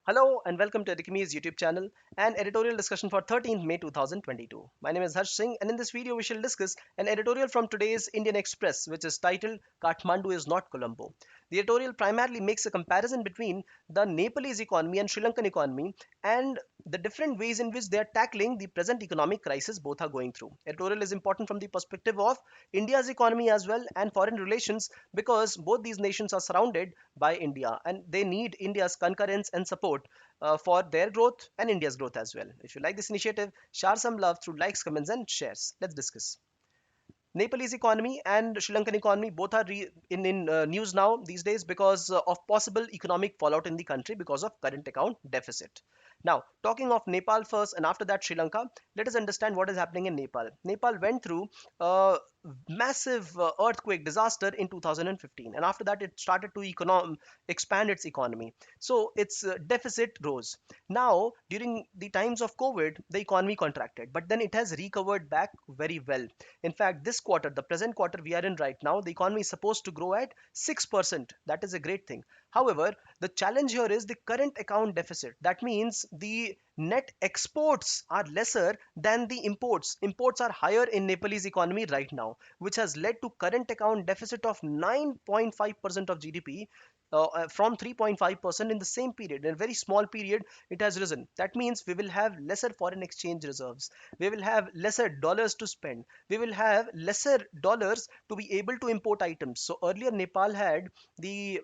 Hello and welcome to Edukemy's YouTube channel and editorial discussion for 13th May 2022. My name is Harsh Singh and in this video we shall discuss an editorial from today's Indian Express which is titled Kathmandu is not Colombo. The editorial primarily makes a comparison between the Nepalese economy and Sri Lankan economy and the different ways in which they are tackling the present economic crisis both are going through. Editorial is important from the perspective of India's economy as well and foreign relations because both these nations are surrounded by India and they need India's concurrence and support for their growth and India's growth as well. If you like this initiative, share some love through likes, comments, and shares. Let's discuss. Nepalese economy and Sri Lankan economy both are in news now these days because of possible economic fallout in the country because of current account deficit. Now, talking of Nepal first and after that Sri Lanka, let us understand what is happening in Nepal. Nepal went through a massive earthquake disaster in 2015 and after that it started to expand its economy. So its deficit rose. Now, during the times of COVID, the economy contracted, but then it has recovered back very well. In fact, this quarter, the present quarter we are in right now, the economy is supposed to grow at 6%. That is a great thing. However, the challenge here is the current account deficit. That means the net exports are lesser than the imports. Imports are higher in Nepalese economy right now, which has led to current account deficit of 9.5% of GDP from 3.5% in the same period. In a very small period, it has risen. That means we will have lesser foreign exchange reserves. We will have lesser dollars to spend. We will have lesser dollars to be able to import items. So earlier Nepal had the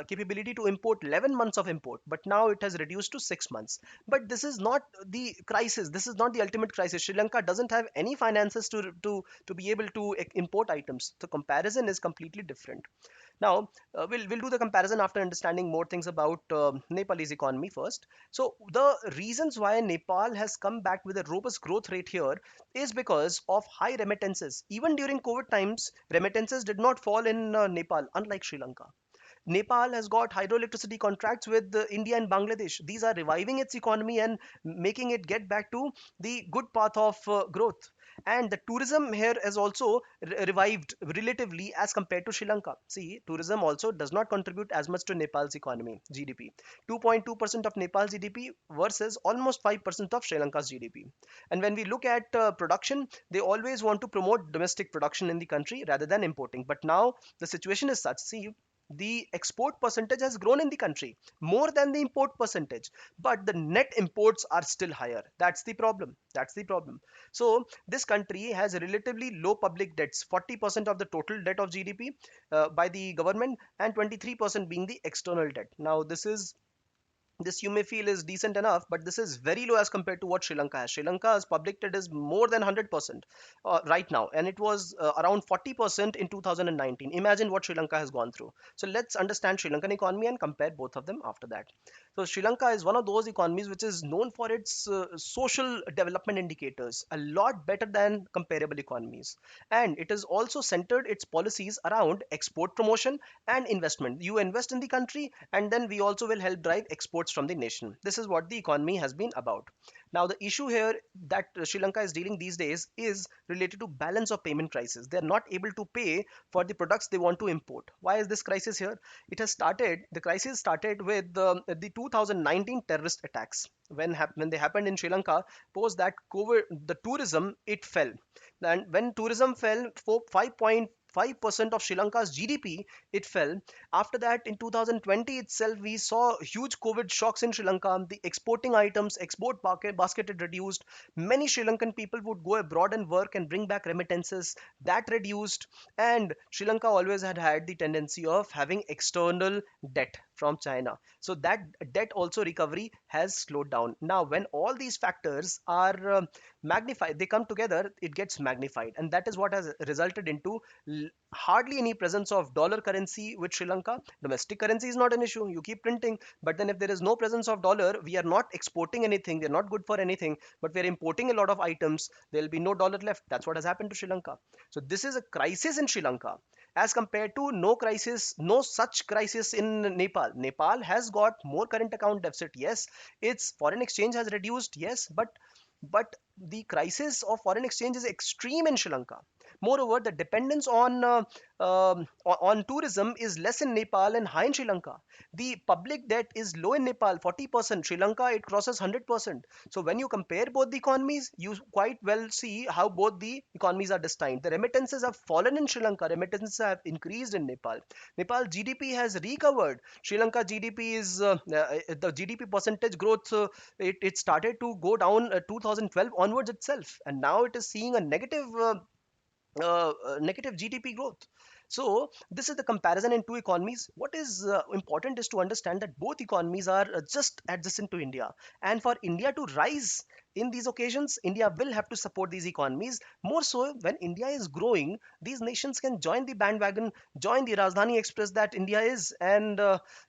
capability to import 11 months of import, but now it has reduced to 6 months. But this is not the crisis. This is not the ultimate crisis. Sri Lanka doesn't have any finances to be able to import items. The comparison is completely different. Now, we'll do the comparison after understanding more things about Nepalese economy first. So, the reasons why Nepal has come back with a robust growth rate here is because of high remittances. Even during COVID times, remittances did not fall in Nepal, unlike Sri Lanka. Nepal has got hydroelectricity contracts with India and Bangladesh. These are reviving its economy and making it get back to the good path of growth. And the tourism here has also revived relatively as compared to Sri Lanka. See, tourism also does not contribute as much to Nepal's economy, GDP. 2.2% of Nepal's GDP versus almost 5% of Sri Lanka's GDP. And when we look at production, they always want to promote domestic production in the country rather than importing. But now the situation is such. See, the export percentage has grown in the country more than the import percentage, but the net imports are still higher. That's the problem. So this country has relatively low public debts, 40% of the total debt of GDP by the government and 23% being the external debt. Now this you may feel is decent enough, but this is very low as compared to what Sri Lanka has. Sri Lanka's public debt is more than 100% right now, and it was around 40% in 2019. Imagine what Sri Lanka has gone through. So let's understand Sri Lankan economy and compare both of them after that. So Sri Lanka is one of those economies which is known for its social development indicators a lot better than comparable economies, and it has also centered its policies around export promotion and investment. You invest in the country, and then we also will help drive exports from the nation. This is what the economy has been about. Now, the issue here that Sri Lanka is dealing these days is related to balance of payment crisis. They are not able to pay for the products they want to import. Why is this crisis here? The crisis started with the 2019 terrorist attacks. When they happened in Sri Lanka, post that COVID, the tourism it fell, and when tourism fell for 5.5% of Sri Lanka's GDP, it fell. After that, in 2020 itself, we saw huge COVID shocks in Sri Lanka. The exporting items, basket had reduced. Many Sri Lankan people would go abroad and work and bring back remittances. That reduced. And Sri Lanka always had the tendency of having external debt from China. So that debt also recovery has slowed down. Now, when all these factors are magnified, they come together, it gets magnified. And that is what has resulted into hardly any presence of dollar currency with Sri Lanka. Domestic currency is not an issue. You keep printing. But then if there is no presence of dollar, we are not exporting anything. They're not good for anything. But we're importing a lot of items. There'll be no dollar left. That's what has happened to Sri Lanka. So this is a crisis in Sri Lanka as compared to no such crisis in Nepal. Nepal has got more current account deficit. Yes, its foreign exchange has reduced. Yes, but the crisis of foreign exchange is extreme in Sri Lanka. Moreover, the dependence on tourism is less in Nepal and high in Sri Lanka. The public debt is low in Nepal, 40%. Sri Lanka, it crosses 100%. So when you compare both the economies, you quite well see how both the economies are destined. The remittances have fallen in Sri Lanka, remittances have increased in Nepal. Nepal GDP has recovered. Sri Lanka GDP is the GDP percentage growth. It started to go down 2012 onwards itself, and now it is seeing a negative GDP growth. So this is the comparison in two economies. What is important is to understand that both economies are just adjacent to India, and for India to rise in these occasions, India will have to support these economies. More so, when India is growing, these nations can join the bandwagon, join the Rajdhani Express that India is, and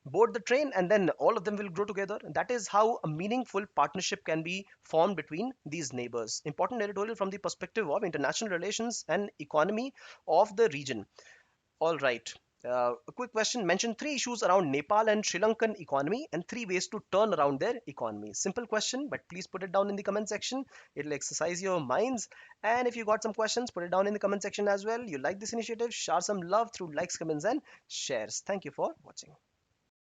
board the train, and then all of them will grow together. And that is how a meaningful partnership can be formed between these neighbors. Important editorial from the perspective of international relations and economy of the region. All right. A quick question. Mention three issues around Nepal and Sri Lankan economy and three ways to turn around their economy. Simple question, but please put it down in the comment section. It'll exercise your minds. And if you got some questions, put it down in the comment section as well. You like this initiative, share some love through likes, comments, and shares. Thank you for watching.